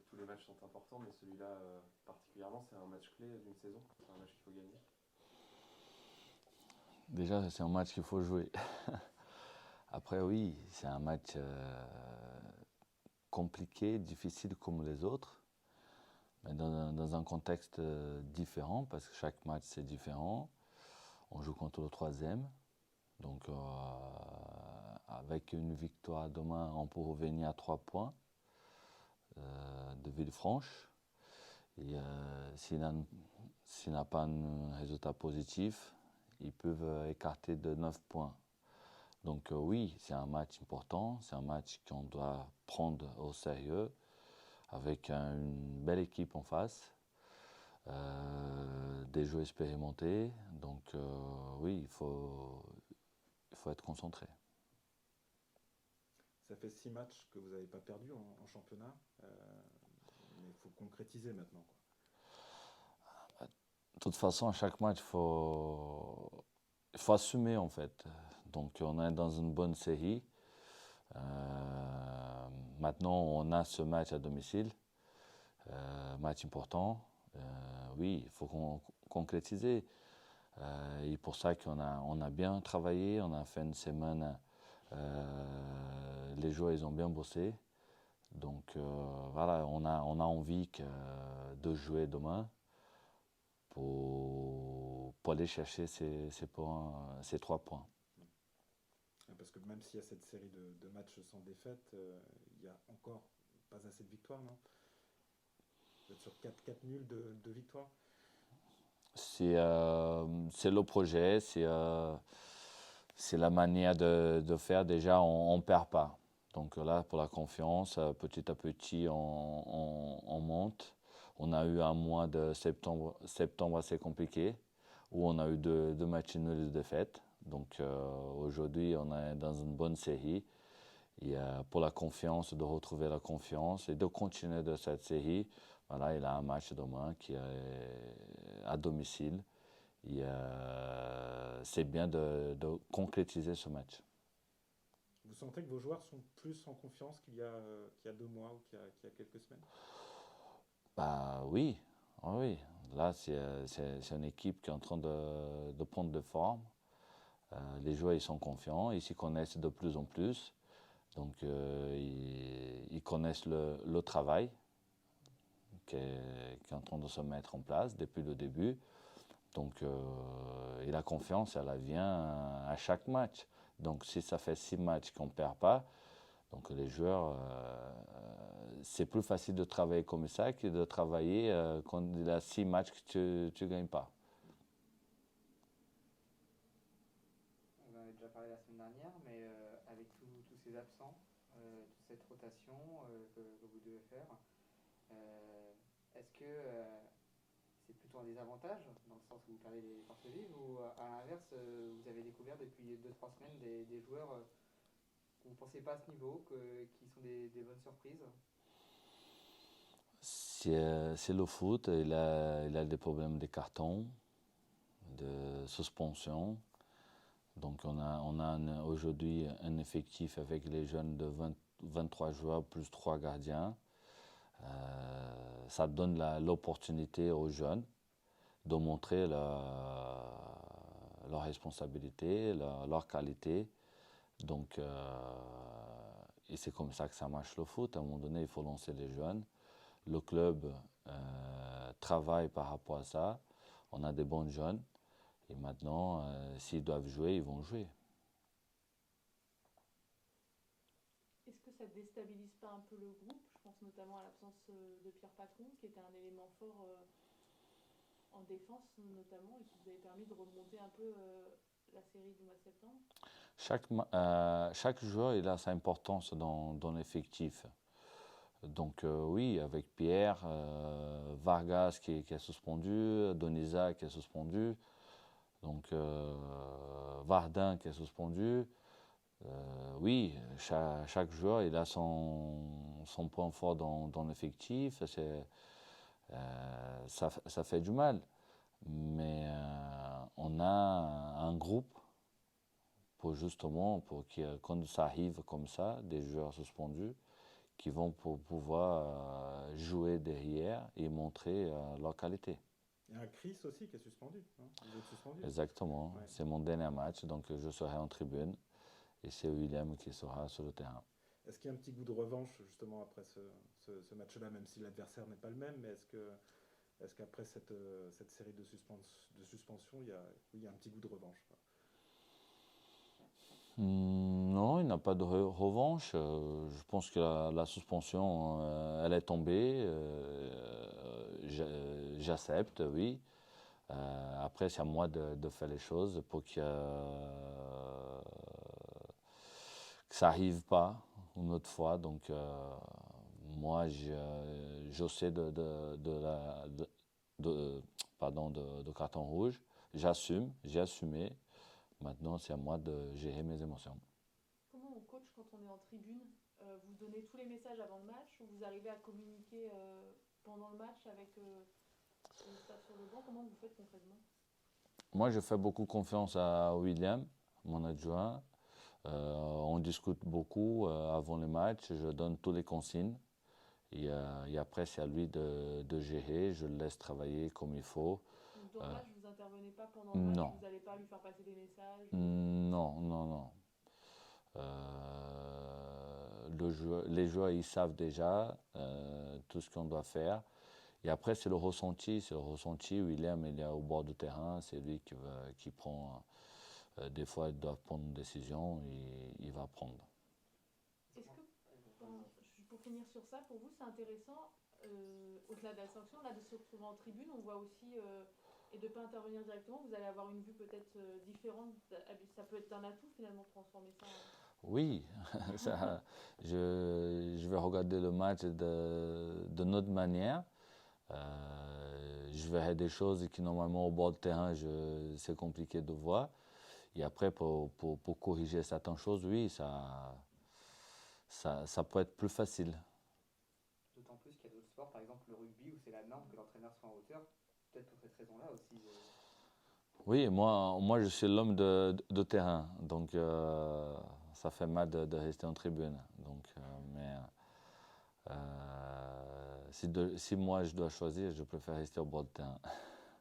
tous les matchs sont importants, mais celui-là particulièrement, c'est un match clé d'une saison. C'est un match qu'il faut gagner. Déjà, c'est un match qu'il faut jouer. Après, oui, c'est un match compliqué, difficile comme les autres, mais dans un contexte différent, parce que chaque match c'est différent. On joue contre le troisième, donc avec une victoire demain, on peut revenir à 3 points de Villefranche. Et s'il n'a pas un résultat positif, ils peuvent écarter de 9 points. Donc oui, c'est un match important, c'est un match qu'on doit prendre au sérieux, avec une belle équipe en face, des joueurs expérimentés. Donc oui, il faut être concentré. Ça fait 6 matchs que vous n'avez pas perdu en championnat, mais il faut concrétiser maintenant, quoi. De toute façon, à chaque match, il faut assumer en fait. Donc on est dans une bonne série. Maintenant, on a ce match à domicile, match important. Oui, il faut concrétiser. Et pour ça qu'on a bien travaillé, on a fait une semaine, les joueurs ils ont bien bossé. Donc voilà, on a envie de jouer demain pour aller chercher ces points, ces 3 points. Parce que même s'il y a cette série de matchs sans défaite, il n'y a encore pas assez de victoires, non? Vous êtes sur 4 nuls de victoires. C'est le projet, c'est la manière de faire. Déjà, on ne perd pas. Donc là, pour la confiance, petit à petit, on monte. On a eu un mois de septembre assez compliqué, où on a eu deux matchs nuls et deux défaites. Donc aujourd'hui, on est dans une bonne série. Et pour la confiance, de retrouver la confiance et de continuer de cette série, voilà, il a un match demain qui est à domicile. Et c'est bien de concrétiser ce match. Vous sentez que vos joueurs sont plus en confiance qu'il y a 2 mois ou qu'il y a quelques semaines? Bah oui, ah oui. Là, c'est une équipe qui est en train de prendre de forme. Les joueurs, ils sont confiants, ils s'y connaissent de plus en plus. Donc, ils connaissent le travail qui est en train de se mettre en place depuis le début. Donc, et la confiance, elle vient à chaque match. Donc, si ça fait 6 matchs qu'on ne perd pas, donc les joueurs, c'est plus facile de travailler comme ça que de travailler quand il y a 6 matchs que tu ne gagnes pas. On en avait déjà parlé la semaine dernière, mais avec tous ces absents, toute cette rotation que vous devez faire, est-ce que c'est plutôt un désavantage, dans le sens où vous perdez les forces vives, ou à l'inverse, vous avez découvert depuis 2-3 semaines des joueurs que vous ne pensiez pas à ce niveau, qui sont des bonnes surprises? C'est le foot, il a des problèmes de carton, de suspension. Donc on a aujourd'hui un effectif avec les jeunes de 23 joueurs plus 3 gardiens. Ça donne l'opportunité aux jeunes de montrer leur responsabilité, leur qualité. Donc, et c'est comme ça que ça marche le foot. À un moment donné, il faut lancer les jeunes. Le club travaille par rapport à ça. On a des bons jeunes. Et maintenant, s'ils doivent jouer, ils vont jouer. Est-ce que ça déstabilise pas un peu le groupe? Je pense notamment à l'absence de Pierre Patron, qui était un élément fort en défense notamment, et qui vous avait permis de remonter un peu la série du mois de septembre. Chaque joueur il a sa importance dans l'effectif. Donc oui, avec Pierre, Vargas qui est suspendu, Donisa qui est suspendu, donc Vardin qui est suspendu. Oui, chaque joueur il a son point fort dans l'effectif. Ça fait du mal. Mais on a un groupe pour justement, pour que quand ça arrive comme ça, des joueurs suspendus, qui vont pouvoir jouer derrière et montrer leur qualité. Il y a un Chris aussi qui est suspendu. Hein, il est suspendu. Exactement, Ouais. c'est mon dernier match, donc je serai en tribune et c'est William qui sera sur le terrain. Est-ce qu'il y a un petit goût de revanche justement après ce match-là, même si l'adversaire n'est pas le même, mais est-ce qu'après cette série de suspension, il y a un petit goût de revanche, quoi? Non, il n'y a pas de revanche. Je pense que la suspension, elle est tombée. J'accepte, oui. Après, c'est à moi de faire les choses pour que ça n'arrive pas une autre fois. Donc, moi, j'essaie de carton rouge. J'assume, j'ai assumé. Maintenant, c'est à moi de gérer mes émotions. Comment on coach quand on est en tribune? Vous donnez tous les messages avant le match ou vous arrivez à communiquer pendant le match avec le staff sur le banc? Comment vous faites concrètement? Moi, je fais beaucoup confiance à William, mon adjoint. On discute beaucoup avant les matchs. Je donne tous les consignes. Et après, c'est à lui de gérer. Je le laisse travailler comme il faut. Donc dans le match, vous n'intervenez pas pendant le match, Non. vous n'allez pas lui faire passer des messages? Non, non, non. Les joueurs, ils savent déjà tout ce qu'on doit faire. Et après, c'est le ressenti. C'est le ressenti. William, il est au bord du terrain. C'est lui qui prend. Des fois, il doit prendre une décision et il va prendre. Est-ce que, pour finir sur ça, pour vous, c'est intéressant, au-delà de la sanction, là, de se retrouver en tribune, on voit aussi, et de ne pas intervenir directement, vous allez avoir une vue peut-être différente. Ça peut être un atout finalement de transformer ça en... Oui, je vais regarder le match de notre manière. Je verrai des choses qui normalement au bord de terrain, c'est compliqué de voir. Et après, pour corriger certaines choses, oui, ça peut être plus facile. D'autant plus qu'il y a d'autres sports, par exemple le rugby, où c'est la norme que l'entraîneur soit en hauteur. Peut-être pour cette raison-là aussi. Oui, moi je suis l'homme de terrain, donc ça fait mal de rester en tribune. Donc, mais si moi je dois choisir, je préfère rester au bord de terrain.